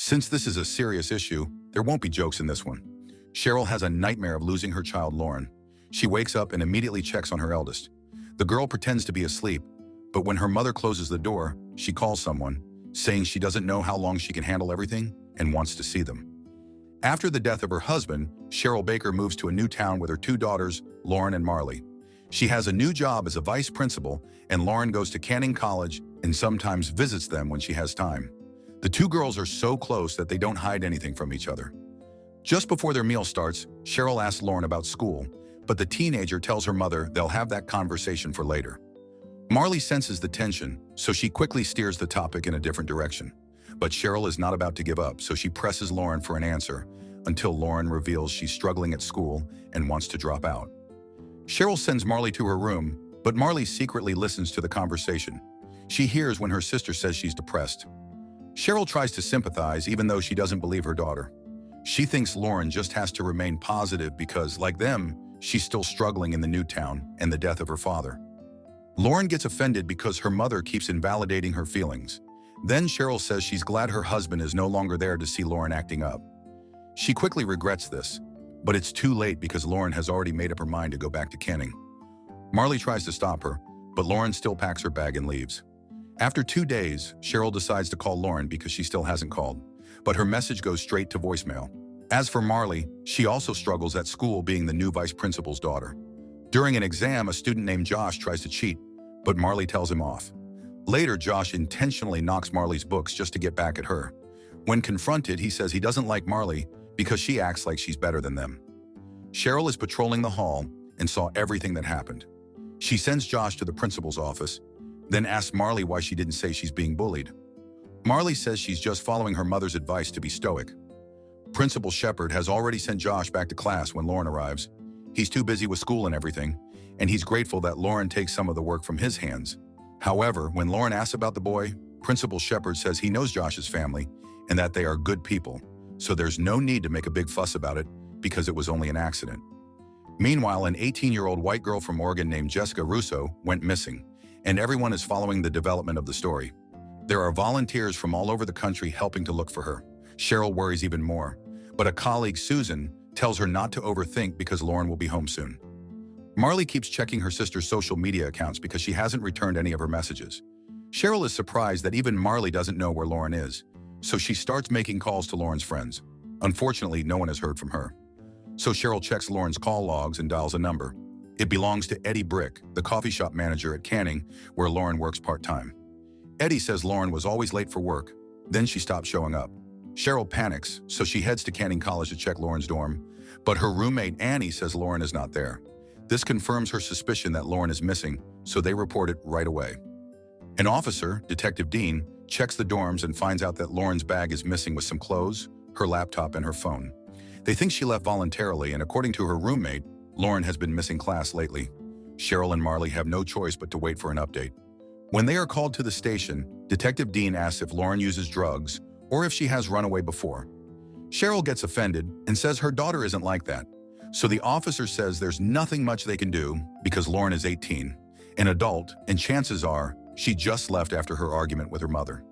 Since this is a serious issue, there won't be jokes in this one. Cheryl has a nightmare of losing her child, Lauren. She wakes up and immediately checks on her eldest. The girl pretends to be asleep, but when her mother closes the door, she calls someone, saying she doesn't know how long she can handle everything and wants to see them. After the death of her husband, Cheryl Baker moves to a new town with her two daughters, Lauren and Marley. She has a new job as a vice principal, and Lauren goes to Canning College and sometimes visits them when she has time. The two girls are so close that they don't hide anything from each other. Just before their meal starts, Cheryl asks Lauren about school, but the teenager tells her mother they'll have that conversation for later. Marley senses the tension, so she quickly steers the topic in a different direction. But Cheryl is not about to give up, so she presses Lauren for an answer until Lauren reveals she's struggling at school and wants to drop out. Cheryl sends Marley to her room, but Marley secretly listens to the conversation. She hears when her sister says she's depressed. Cheryl tries to sympathize even though she doesn't believe her daughter. She thinks Lauren just has to remain positive because, like them, she's still struggling in the new town and the death of her father. Lauren gets offended because her mother keeps invalidating her feelings. Then Cheryl says she's glad her husband is no longer there to see Lauren acting up. She quickly regrets this, but it's too late because Lauren has already made up her mind to go back to Canning. Marley tries to stop her, but Lauren still packs her bag and leaves. After 2 days, Cheryl decides to call Lauren because she still hasn't called, but her message goes straight to voicemail. As for Marley, she also struggles at school being the new vice principal's daughter. During an exam, a student named Josh tries to cheat, but Marley tells him off. Later, Josh intentionally knocks Marley's books just to get back at her. When confronted, he says he doesn't like Marley because she acts like she's better than them. Cheryl is patrolling the hall and saw everything that happened. She sends Josh to the principal's office, then asks Marley why she didn't say she's being bullied. Marley says she's just following her mother's advice to be stoic. Principal Shepard has already sent Josh back to class when Lauren arrives. He's too busy with school and everything, and he's grateful that Lauren takes some of the work from his hands. However, when Lauren asks about the boy, Principal Shepard says he knows Josh's family and that they are good people, so there's no need to make a big fuss about it because it was only an accident. Meanwhile, an 18-year-old white girl from Oregon named Jessica Russo went missing, and everyone is following the development of the story. There are volunteers from all over the country helping to look for her. Cheryl worries even more, but a colleague, Susan, tells her not to overthink because Lauren will be home soon. Marley keeps checking her sister's social media accounts because she hasn't returned any of her messages. Cheryl is surprised that even Marley doesn't know where Lauren is, so she starts making calls to Lauren's friends. Unfortunately, no one has heard from her. So Cheryl checks Lauren's call logs and dials a number. It belongs to Eddie Brick, the coffee shop manager at Canning, where Lauren works part-time. Eddie says Lauren was always late for work, then she stopped showing up. Cheryl panics, so she heads to Canning College to check Lauren's dorm, but her roommate Annie says Lauren is not there. This confirms her suspicion that Lauren is missing, so they report it right away. An officer, Detective Dean, checks the dorms and finds out that Lauren's bag is missing with some clothes, her laptop, and her phone. They think she left voluntarily, and according to her roommate, Lauren has been missing class lately. Cheryl and Marley have no choice but to wait for an update. When they are called to the station, Detective Dean asks if Lauren uses drugs or if she has run away before. Cheryl gets offended and says her daughter isn't like that. So the officer says there's nothing much they can do because Lauren is 18, an adult, and chances are she just left after her argument with her mother.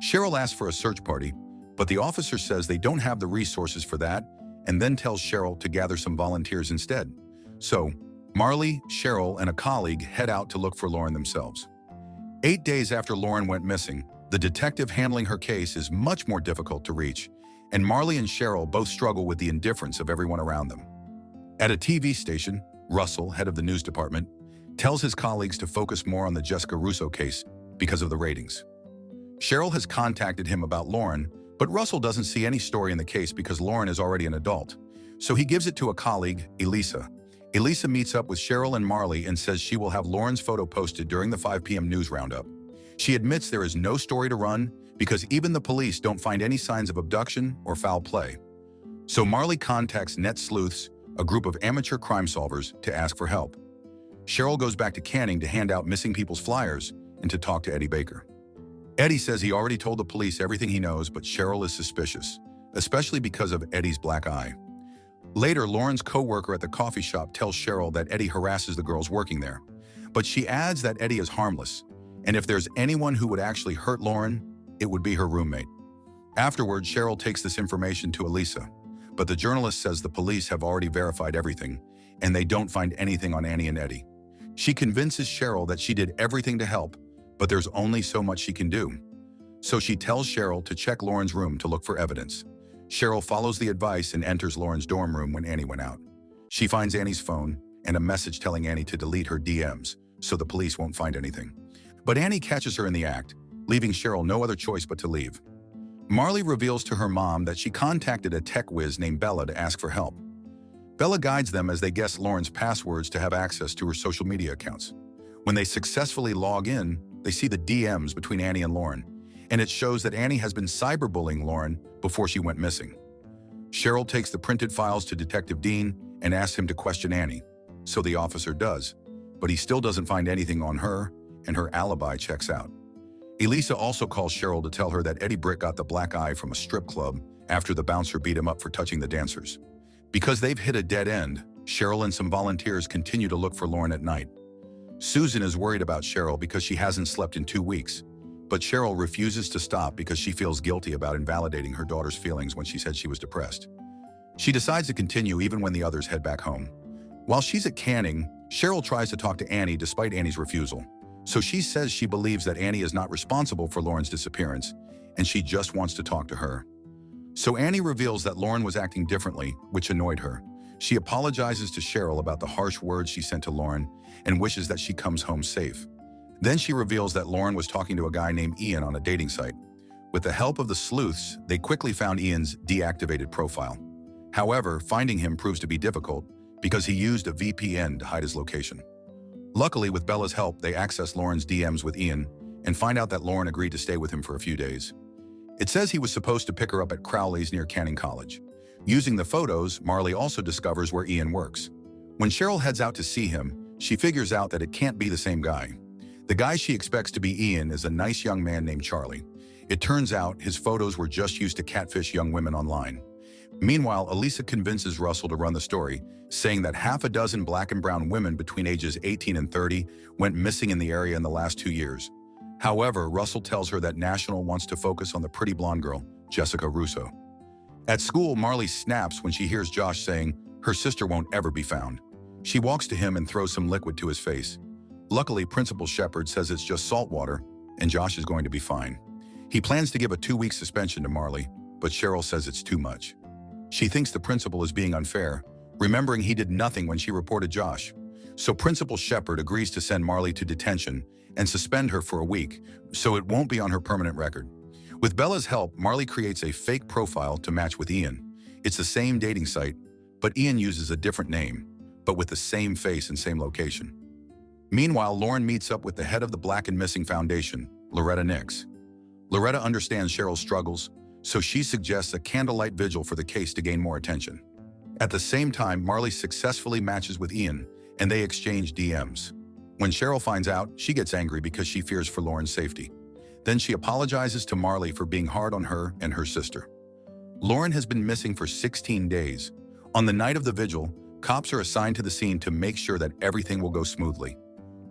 Cheryl asks for a search party, but the officer says they don't have the resources for that and then tells Cheryl to gather some volunteers instead. So Marley, Cheryl, and a colleague head out to look for Lauren themselves. 8 days after Lauren went missing, the detective handling her case is much more difficult to reach, and Marley and Cheryl both struggle with the indifference of everyone around them. At a TV station, Russell, head of the news department, tells his colleagues to focus more on the Jessica Russo case because of the ratings. Cheryl has contacted him about Lauren, but Russell doesn't see any story in the case because Lauren is already an adult, so he gives it to a colleague, Elisa. Elisa meets up with Cheryl and Marley and says she will have Lauren's photo posted during the 5 p.m. news roundup. She admits there is no story to run because even the police don't find any signs of abduction or foul play. So Marley contacts Net Sleuths, a group of amateur crime solvers, to ask for help. Cheryl goes back to Canning to hand out missing people's flyers and to talk to Eddie Baker. Eddie says he already told the police everything he knows, but Cheryl is suspicious, especially because of Eddie's black eye. Later, Lauren's co-worker at the coffee shop tells Cheryl that Eddie harasses the girls working there, but she adds that Eddie is harmless, and if there's anyone who would actually hurt Lauren, it would be her roommate. Afterward, Cheryl takes this information to Elisa, but the journalist says the police have already verified everything, and they don't find anything on Annie and Eddie. She convinces Cheryl that she did everything to help, but there's only so much she can do. So she tells Cheryl to check Lauren's room to look for evidence. Cheryl follows the advice and enters Lauren's dorm room when Annie went out. She finds Annie's phone and a message telling Annie to delete her DMs so the police won't find anything. But Annie catches her in the act, leaving Cheryl no other choice but to leave. Marley reveals to her mom that she contacted a tech whiz named Bella to ask for help. Bella guides them as they guess Lauren's passwords to have access to her social media accounts. When they successfully log in, they see the DMs between Annie and Lauren, and it shows that Annie has been cyberbullying Lauren before she went missing. Cheryl takes the printed files to Detective Dean and asks him to question Annie, so the officer does, but he still doesn't find anything on her, and her alibi checks out. Elisa also calls Cheryl to tell her that Eddie Britt got the black eye from a strip club after the bouncer beat him up for touching the dancers. Because they've hit a dead end, Cheryl and some volunteers continue to look for Lauren at night. Susan is worried about Cheryl because she hasn't slept in 2 weeks, but Cheryl refuses to stop because she feels guilty about invalidating her daughter's feelings when she said she was depressed. She decides to continue even when the others head back home. While she's at Canning, Cheryl tries to talk to Annie despite Annie's refusal. So she says she believes that Annie is not responsible for Lauren's disappearance, and she just wants to talk to her. So Annie reveals that Lauren was acting differently, which annoyed her. She apologizes to Cheryl about the harsh words she sent to Lauren and wishes that she comes home safe. Then she reveals that Lauren was talking to a guy named Ian on a dating site. With the help of the sleuths, they quickly found Ian's deactivated profile. However, finding him proves to be difficult because he used a VPN to hide his location. Luckily, with Bella's help, they access Lauren's DMs with Ian and find out that Lauren agreed to stay with him for a few days. It says he was supposed to pick her up at Crowley's near Canning College. Using the photos, Marley also discovers where Ian works. When Cheryl heads out to see him, she figures out that it can't be the same guy. The guy she expects to be Ian is a nice young man named Charlie. It turns out his photos were just used to catfish young women online. Meanwhile, Elisa convinces Russell to run the story, saying that half a dozen black and brown women between ages 18 and 30 went missing in the area in the last 2 years. However, Russell tells her that National wants to focus on the pretty blonde girl, Jessica Russo. At school, Marley snaps when she hears Josh saying her sister won't ever be found. She walks to him and throws some liquid to his face. Luckily, Principal Shepard says it's just salt water, and Josh is going to be fine. He plans to give a 2-week suspension to Marley, but Cheryl says it's too much. She thinks the principal is being unfair, remembering he did nothing when she reported Josh. So Principal Shepard agrees to send Marley to detention and suspend her for a week, so it won't be on her permanent record. With Bella's help, Marley creates a fake profile to match with Ian. It's the same dating site, but Ian uses a different name, but with the same face and same location. Meanwhile, Lauren meets up with the head of the Black and Missing Foundation, Loretta Nix. Loretta understands Cheryl's struggles, so she suggests a candlelight vigil for the case to gain more attention. At the same time, Marley successfully matches with Ian, and they exchange DMs. When Cheryl finds out, she gets angry because she fears for Lauren's safety. Then she apologizes to Marley for being hard on her and her sister. Lauren has been missing for 16 days. On the night of the vigil, cops are assigned to the scene to make sure that everything will go smoothly.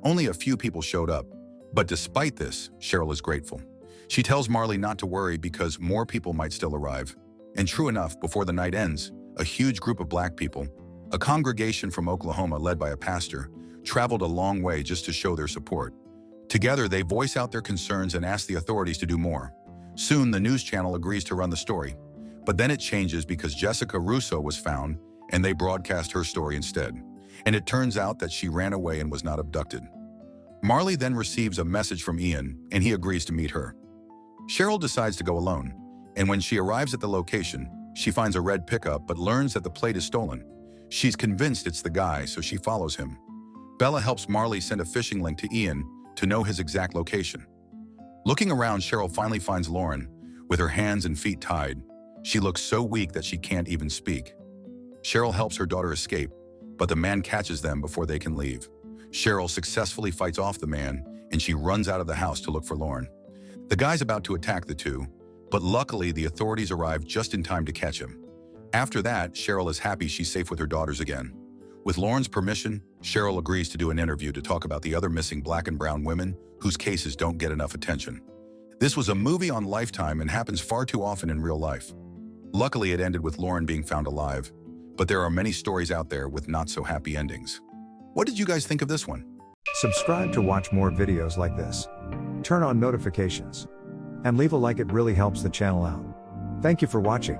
Only a few people showed up, but despite this, Cheryl is grateful. She tells Marley not to worry because more people might still arrive. And true enough, before the night ends, a huge group of black people, a congregation from Oklahoma led by a pastor, traveled a long way just to show their support. Together, they voice out their concerns and ask the authorities to do more. Soon, the news channel agrees to run the story. But then it changes because Jessica Russo was found, and they broadcast her story instead. And it turns out that she ran away and was not abducted. Marley then receives a message from Ian, and he agrees to meet her. Cheryl decides to go alone, and when she arrives at the location, she finds a red pickup but learns that the plate is stolen. She's convinced it's the guy, so she follows him. Bella helps Marley send a phishing link to Ian to know his exact location. Looking around, Cheryl finally finds Lauren, with her hands and feet tied. She looks so weak that she can't even speak. Cheryl helps her daughter escape, but the man catches them before they can leave. Cheryl successfully fights off the man, and she runs out of the house to look for Lauren. The guy's about to attack the two, but luckily the authorities arrive just in time to catch him. After that, Cheryl is happy she's safe with her daughters again. With Lauren's permission, Cheryl agrees to do an interview to talk about the other missing black and brown women whose cases don't get enough attention. This was a movie on Lifetime and happens far too often in real life. Luckily, it ended with Lauren being found alive, but there are many stories out there with not so happy endings. What did you guys think of this one? Subscribe to watch more videos like this. Turn on notifications. And leave a like, it really helps the channel out. Thank you for watching.